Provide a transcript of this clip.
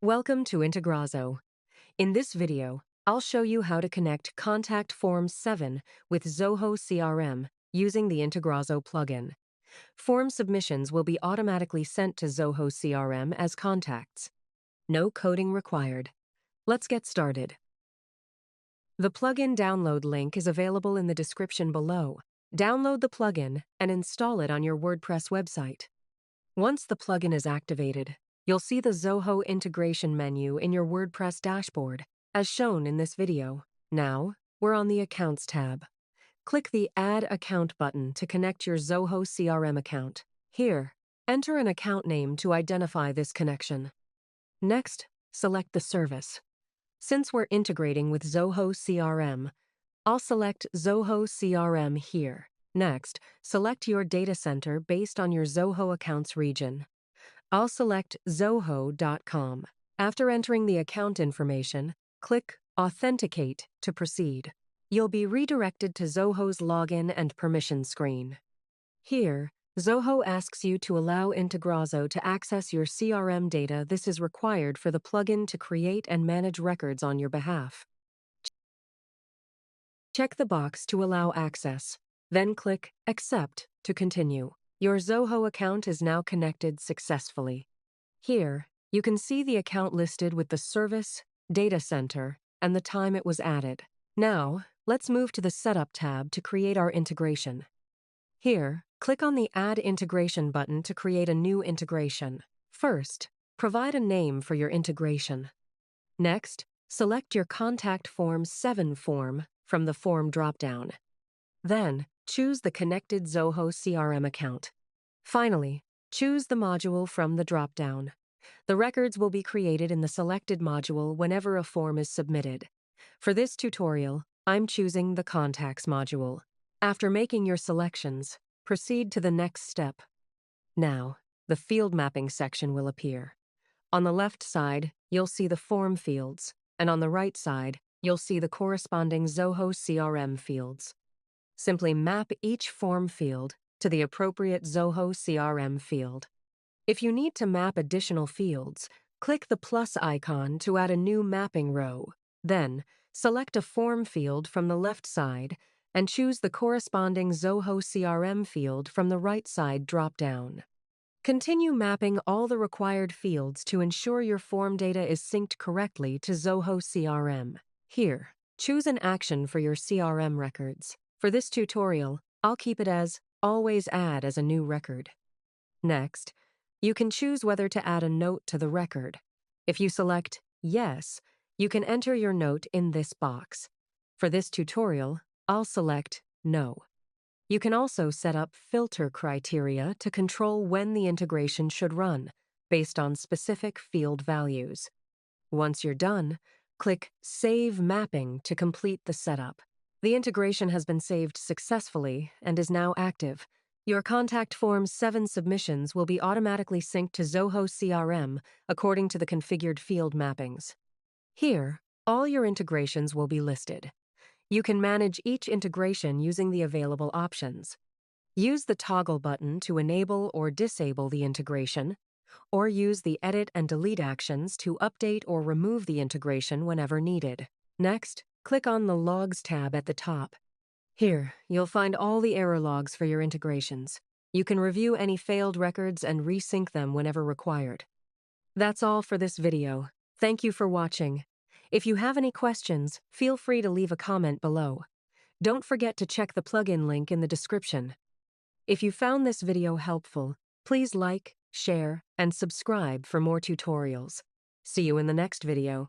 Welcome to Integrazo. In this video, I'll show you how to connect Contact Form 7 with Zoho CRM using the Integrazo plugin. Form submissions will be automatically sent to Zoho CRM as contacts. No coding required. Let's get started. The plugin download link is available in the description below. Download the plugin and install it on your WordPress website. Once the plugin is activated, you'll see the Zoho integration menu in your WordPress dashboard, as shown in this video. Now, we're on the Accounts tab. Click the Add Account button to connect your Zoho CRM account. Here, enter an account name to identify this connection. Next, select the service. Since we're integrating with Zoho CRM, I'll select Zoho CRM here. Next, select your data center based on your Zoho accounts region. I'll select zoho.com. After entering the account information, click Authenticate to proceed. You'll be redirected to Zoho's login and permission screen. Here, Zoho asks you to allow Integrazo to access your CRM data. This is required for the plugin to create and manage records on your behalf. Check the box to allow access, then click Accept to continue. Your Zoho account is now connected successfully. Here, you can see the account listed with the service, data center, and the time it was added. Now, let's move to the Setup tab to create our integration. Here, click on the Add Integration button to create a new integration. First, provide a name for your integration. Next, select your Contact Form 7 form from the Form dropdown. Then, choose the connected Zoho CRM account. Finally, choose the module from the dropdown. The records will be created in the selected module whenever a form is submitted. For this tutorial, I'm choosing the Contacts module. After making your selections, proceed to the next step. Now, the field mapping section will appear. On the left side, you'll see the form fields, and on the right side, you'll see the corresponding Zoho CRM fields. Simply map each form field to the appropriate Zoho CRM field. If you need to map additional fields, click the plus icon to add a new mapping row. Then, select a form field from the left side and choose the corresponding Zoho CRM field from the right side drop-down. Continue mapping all the required fields to ensure your form data is synced correctly to Zoho CRM. Here, choose an action for your CRM records. For this tutorial, I'll keep it as Always Add as a new record. Next, you can choose whether to add a note to the record. If you select Yes, you can enter your note in this box. For this tutorial, I'll select No. You can also set up filter criteria to control when the integration should run, based on specific field values. Once you're done, click Save Mapping to complete the setup. The integration has been saved successfully and is now active. Your Contact Form 7 submissions will be automatically synced to Zoho CRM according to the configured field mappings. Here, all your integrations will be listed. You can manage each integration using the available options. Use the toggle button to enable or disable the integration, or use the Edit and Delete actions to update or remove the integration whenever needed. Next, click on the Logs tab at the top. Here, you'll find all the error logs for your integrations. You can review any failed records and resync them whenever required. That's all for this video. Thank you for watching. If you have any questions, feel free to leave a comment below. Don't forget to check the plugin link in the description. If you found this video helpful, please like, share, and subscribe for more tutorials. See you in the next video.